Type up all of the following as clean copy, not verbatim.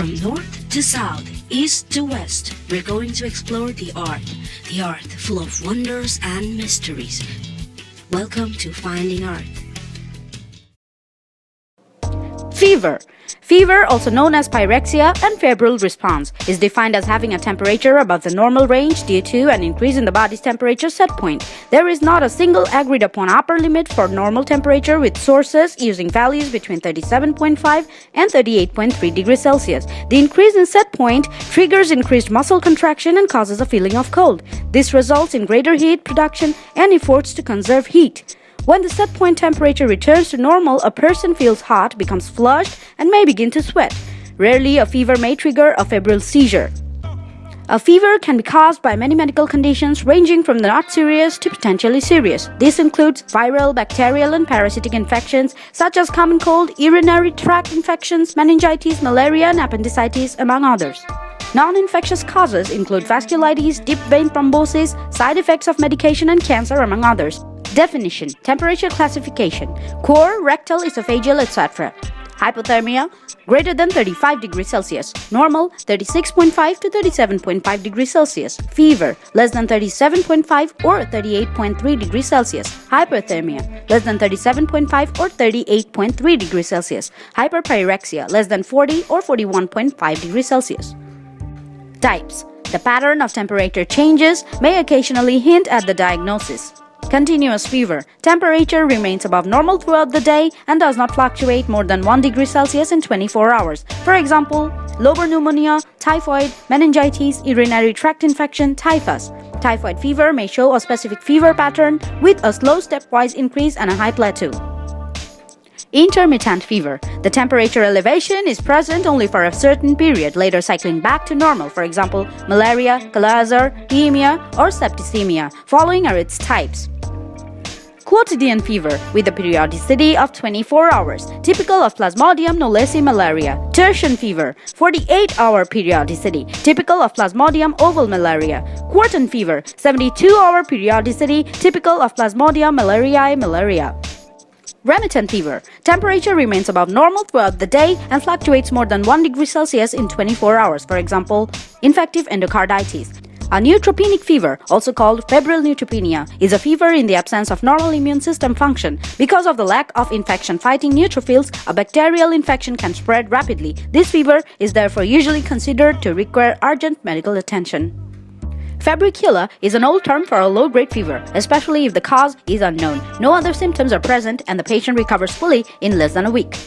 From north to south, east to west, we're going to explore the art full of wonders and mysteries. Welcome to Finding Art. Fever. Fever, also known as pyrexia and febrile response, is defined as having a temperature above the normal range due to an increase in the body's temperature set point. There is not a single agreed upon upper limit for normal temperature, with sources using values between 37.5 and 38.3 degrees Celsius. The increase in set point triggers increased muscle contraction and causes a feeling of cold. This results in greater heat production and efforts to conserve heat. When the set point temperature returns to normal, a person feels hot, becomes flushed, and may begin to sweat. Rarely, a fever may trigger a febrile seizure. A fever can be caused by many medical conditions ranging from not serious to potentially serious. This includes viral, bacterial, and parasitic infections such as common cold, urinary tract infections, meningitis, malaria, and appendicitis, among others. Non-infectious causes include vasculitis, deep vein thrombosis, side effects of medication, and cancer, among others. Definition: temperature classification: core, rectal, esophageal, etc. Hypothermia: greater than 35 degrees Celsius. Normal: 36.5 to 37.5 degrees Celsius. Fever: less than 37.5 or 38.3 degrees Celsius. Hyperthermia: less than 37.5 or 38.3 degrees Celsius. Hyperpyrexia: less than 40 or 41.5 degrees Celsius. Types: the pattern of temperature changes may occasionally hint at the diagnosis. Continuous fever. Temperature remains above normal throughout the day and does not fluctuate more than 1 degree Celsius in 24 hours. For example, lobar pneumonia, typhoid, meningitis, urinary tract infection, typhus. Typhoid fever may show a specific fever pattern with a slow stepwise increase and a high plateau. Intermittent fever. The temperature elevation is present only for a certain period, later cycling back to normal. For example, malaria, kala-azar, anemia, or septicemia. Following are its types. Quotidian fever with a periodicity of 24 hours, typical of Plasmodium knowlesi malaria. Tertian fever, 48-hour periodicity, typical of Plasmodium ovale malaria. Quartan fever, 72-hour periodicity, typical of Plasmodium malariae malaria. Remittent fever. Temperature remains above normal throughout the day and fluctuates more than 1 degree Celsius in 24 hours. For example, infective endocarditis. A neutropenic fever, also called febrile neutropenia, is a fever in the absence of normal immune system function. Because of the lack of infection-fighting neutrophils, a bacterial infection can spread rapidly. This fever is therefore usually considered to require urgent medical attention. Febricilla is an old term for a low-grade fever, especially if the cause is unknown. No other symptoms are present and the patient recovers fully in less than a week.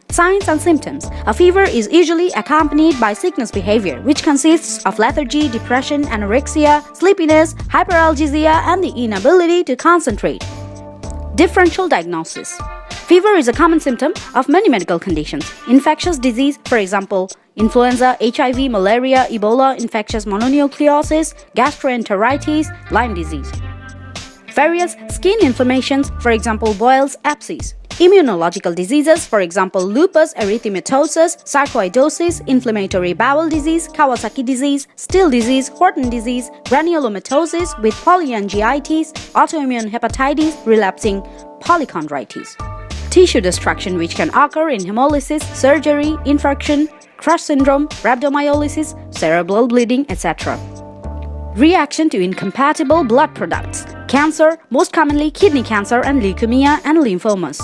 Signs and symptoms. A fever is usually accompanied by sickness behavior, which consists of lethargy, depression, anorexia, sleepiness, hyperalgesia, and the inability to concentrate. Differential diagnosis. Fever is a common symptom of many medical conditions. Infectious disease, for example, influenza, HIV, malaria, Ebola, infectious mononucleosis, gastroenteritis, Lyme disease. Various skin inflammations, for example, boils, abscess. Immunological diseases, for example, lupus erythematosus, sarcoidosis, inflammatory bowel disease, Kawasaki disease, Still disease, Horton disease, granulomatosis with polyangiitis, autoimmune hepatitis, relapsing polychondritis. Tissue destruction, which can occur in hemolysis, surgery, infarction, crush syndrome, rhabdomyolysis, cerebral bleeding, etc. Reaction to incompatible blood products. Cancer, most commonly kidney cancer and leukemia and lymphomas.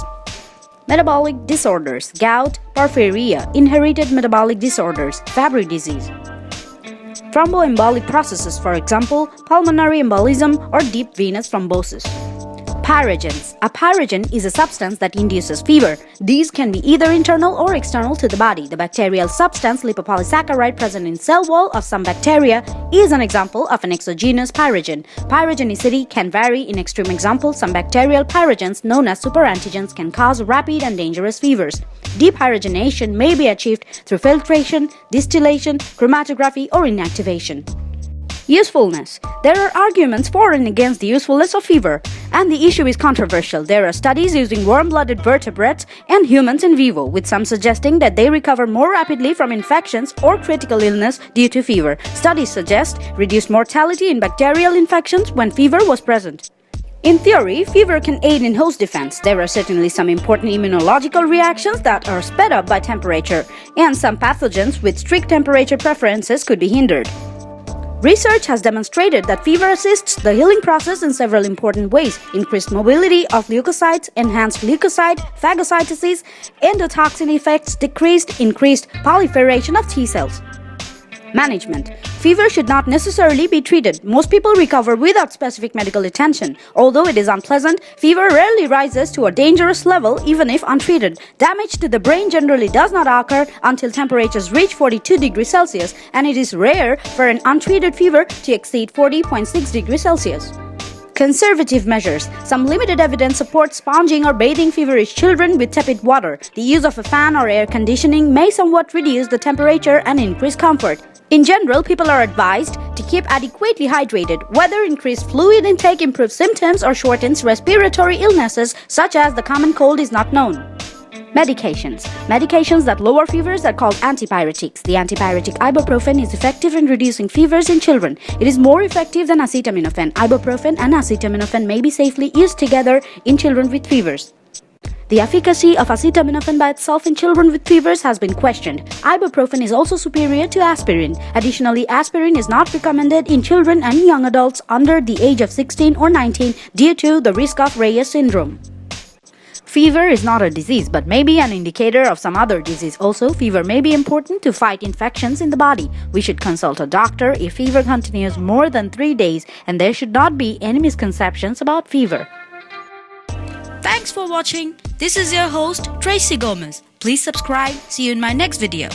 Metabolic disorders, gout, porphyria, inherited metabolic disorders, Fabry disease. Thromboembolic processes, for example, pulmonary embolism or deep venous thrombosis. Pyrogens. A pyrogen is a substance that induces fever. These can be either internal or external to the body. The bacterial substance lipopolysaccharide present in cell wall of some bacteria is an example of an exogenous pyrogen. Pyrogenicity can vary. In extreme examples, some bacterial pyrogens known as superantigens can cause rapid and dangerous fevers. Depyrogenation may be achieved through filtration, distillation, chromatography, or inactivation. Usefulness. There are arguments for and against the usefulness of fever, and the issue is controversial. There are studies using warm-blooded vertebrates and humans in vivo, with some suggesting that they recover more rapidly from infections or critical illness due to fever. Studies suggest reduced mortality in bacterial infections when fever was present. In theory, fever can aid in host defense. There are certainly some important immunological reactions that are sped up by temperature, and some pathogens with strict temperature preferences could be hindered. Research has demonstrated that fever assists the healing process in several important ways: increased mobility of leukocytes, enhanced leukocyte phagocytosis, endotoxin effects decreased, increased proliferation of T cells. Management. Fever should not necessarily be treated. Most people recover without specific medical attention. Although it is unpleasant, fever rarely rises to a dangerous level even if untreated. Damage to the brain generally does not occur until temperatures reach 42 degrees Celsius, and it is rare for an untreated fever to exceed 40.6 degrees Celsius. Conservative measures. Some limited evidence supports sponging or bathing feverish children with tepid water. The use of a fan or air conditioning may somewhat reduce the temperature and increase comfort. In general, people are advised to keep adequately hydrated. Whether increased fluid intake improves symptoms or shortens respiratory illnesses such as the common cold is not known. Medications. Medications that lower fevers are called antipyretics. The antipyretic ibuprofen is effective in reducing fevers in children. It is more effective than acetaminophen. Ibuprofen and acetaminophen may be safely used together in children with fevers. The efficacy of acetaminophen by itself in children with fevers has been questioned. Ibuprofen is also superior to aspirin. Additionally, aspirin is not recommended in children and young adults under the age of 16 or 19 due to the risk of Reyes syndrome. Fever is not a disease but may be an indicator of some other disease. Also, fever may be important to fight infections in the body. We should consult a doctor if fever continues more than 3 days, and there should not be any misconceptions about fever. Thanks for watching. This is your host, Tracy Gomez. Please subscribe. See you in my next video.